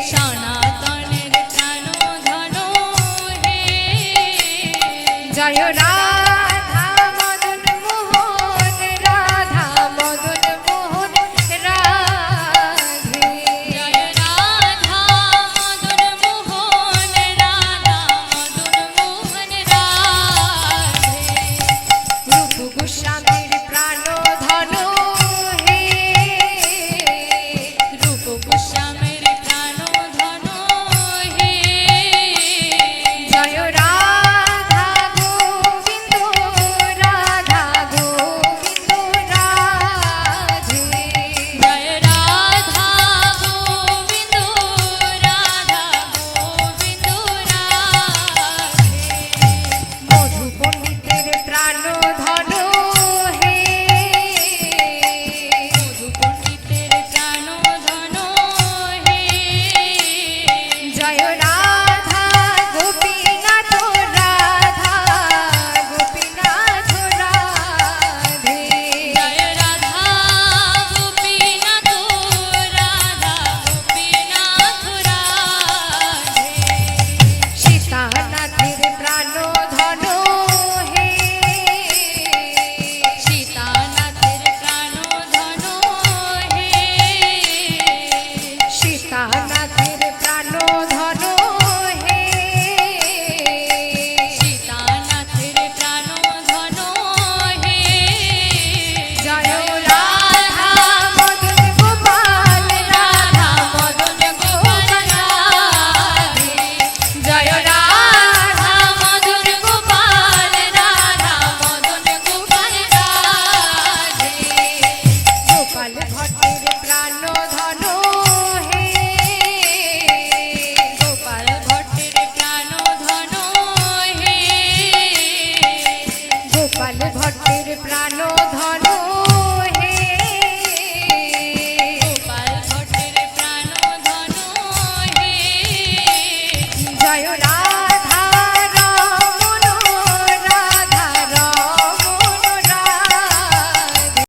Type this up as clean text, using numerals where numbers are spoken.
সনাতনের প্রাণ ধন হে জয় রাধা মদন মোহন রাধা মদন মোহন রাধে জয় রাধা মদন মোহন রাধা মদন মোহন রাধে রূপ গোস্বামীর প্রাণ ধন হে রূপ গোস্বামীর প্রাণ ধন হে জয় রাধা গোবিন্দ রাধা গোবিন্দ রাধে জয় রাধা গোবিন্দ রাধা গোবিন্দ রাধে মধু পণ্ডিতের প্রাণ ধন হে মধু পণ্ডিতের প্রাণ ধন হে জয় রাধা গোপীনাথ রাধা গোপীনাথ রাধে জয় রাধা গোপীনাথ রাধা গোপীনাথ রাধে সীতানাথের প্রাণ ধন হে সীতানাথের প্রাণ ধন হে সীতানাথের প্রাণ ধন হে সীতানাথের প্রাণ ধন হে জয় রাধা মদন গোপাল রাধা মদন গোপাল রাধে জয় রাধা মদন গোপাল রাধা মদন গোপাল রাধে গোপাল ভট্টের প্রাণ ধন হে গোপাল ভট্টের প্রাণ ধন হে গোপাল ভট্টের প্রাণ